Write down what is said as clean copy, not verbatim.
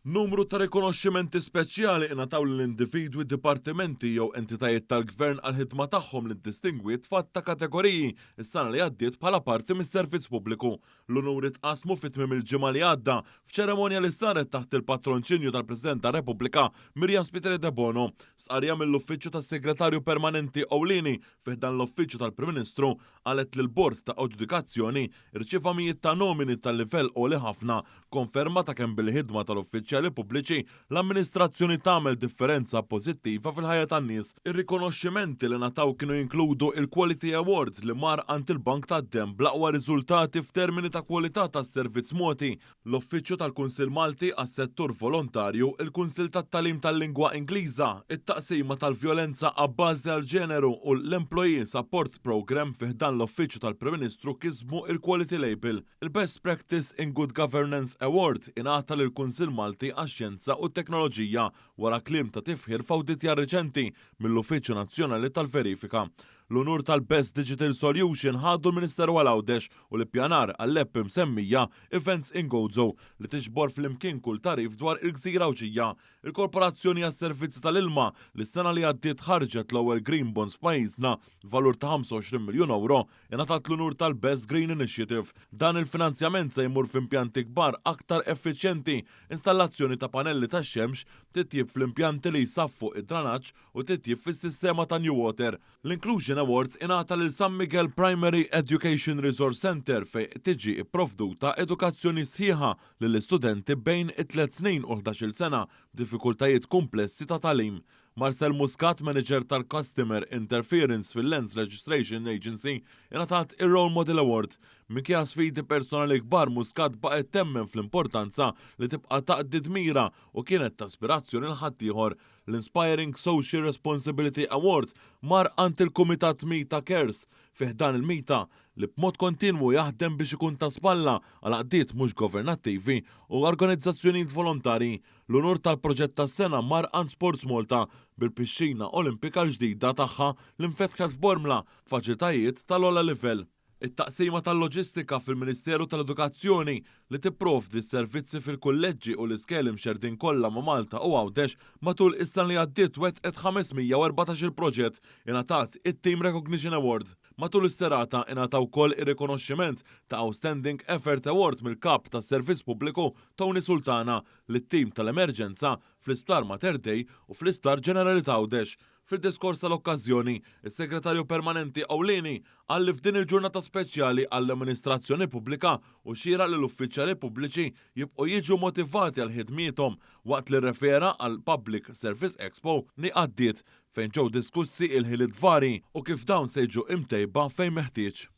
Numru ta' rikonoxximenti speċjali ingħataw lill-individwi, dipartimenti jew entitajiet tal-gvern għal ħidma tagħhom li ddistingwit fatt ta' kategoriji is-sena li għaddiet bħala parti mis-servizz pubbliku. L-unuri tqasmu fit-tmiem il-ġimgħa li għadda f'ċeremonja li saret taħt il-patronċinju tal-President tar-Repubblika Mirjam Spiteri de Bono, stqarrija mill-Uffiċċju tas-Segretarju Permanenti Ewlieni fih dan l-Uffiċċju tal-Prim Ministru qalet li l-Bord ta' Aġġudikazzjoni irċieva mijiet ta' nomini tal-livell għoli ħafna, konferma ta' kemm bil-ħidma tal-uffiċjali pubbliċi l-amministrazzjoni tagħmel differenza pożittiva fil-ħajja tan-nies. Ir-rikonoxximenti li nataw kienu jinkludu il-Quality Awards li mar ant il-Bank tad-Dem bl-aqwa riżultati f'termini ta' kwalità tas-servizz mogħti, l-Uffiċċju tal-Kunsill Malti għas-settur volontarju, il-Kunsill tat-Tagħlim tal-Lingwa Ingliża, it-taqsima tal-vjolenza abbażi għall-ġeneru u l-Employee Support Programme fih dan l-Uffiċċju tal-Prim Ministru kisbu il-Quality Label. Il-Best Practice in Good Governance Award ingħata lill-Kunsill Malti għax-Xjenza u t-Teknoloġija wara kliem ta' tifħir f'awditjar reċenti mill-Uffiċċju Nazzjonali tal-Verifika. L-unur tal-Best Digital Solution ħadu l-Ministeru għal-Għawdex u l-ippjanar għall-epp msemmija Events in Gozo li tiġbor fl-imkien kull tarif dwar il-Gżira Awġija. Il-Korporazzjoni għas-Servizzi tal-Ilma li s-sena li għaddiet ħarġet l-ewwel Green Bonds f'pajjiżna valur ta' 25 miljun euro ingħatat l-unur tal-Best Green Initiative. Dan il-finanzjament se jmur f'impjanti kbar aktar effiċjenti, installazzjoni ta' panelli ta' xemx, titjib fl-impjanti li jsaffu id-dranaġġ u titjib fis-sistema ta' New Water. L-Inclusion Award ingħata lil San Miguel Primary Education Resource Center fejn tiġi pprovduta edukazzjoni sħiħa lill-istudenti bejn 3 snin u 11 sena b'diffikultajiet komplessi ta' tagħlim. Marcel Muscat, manager tal-Customer Interference fil-Lens Registration Agency, ingħatat ir-Role Model Award. Minkejja sfidi personali kbar, Muscat baqgħet temmen fl-importanza li tibqa' taqdi dmira u kienet ta' aspirazzjoni l ħaddieħor. L-Inspiring Social Responsibility Award mar ant il-Kumitat Mita Cares fih dan il-Mita li b'mod kontinwu jaħdem biex ikun ta' spalla għal qdiet mhux governattivi u organizzazzjonijiet volontari. L-unur tal-proġett tas-sena mar ant Sports Malta bil-pixxina olimpika ġdida tagħha li nfetħet f'Bormla f'faċilitajiet tal-ogħla livell. It-taqsima tal-loġistika fil-Ministeru tal-Edukazzjoni li tipprovdi s-servizzi fil-kulleġġi u l-iskeli mxerdin kollha ma' Malta u Għawdex matul is-sena li għaddiet wetqet 514 proġett ingħatat it-Team Recognition Award. Matul is-serata ingħataw wkoll ir-rikonoxximent ta' Outstanding Effort Award mill-Kap tas-Servizz Pubbliku Tony Sultana lit-tim tal-emerġenza fl-Isptar Mater Dei u fl-Isptar Ġenerali ta' Għawdex. Fil-diskors tal-okkażjoni, is-Segretarju Permanenti Ewlieni qal li f'din il-ġurnata speċjali għall-Amministrazzjoni Pubblika u xieraq li l-uffiċjali pubbliċi jibqgħu jiġu motivati għal ħidmietom waqt li rrefera għal Public Service Expo li għaddiet fejn ġew diskussi il-ħiliet vari u kif dawn se jiġu imtejba fejn meħtieġ.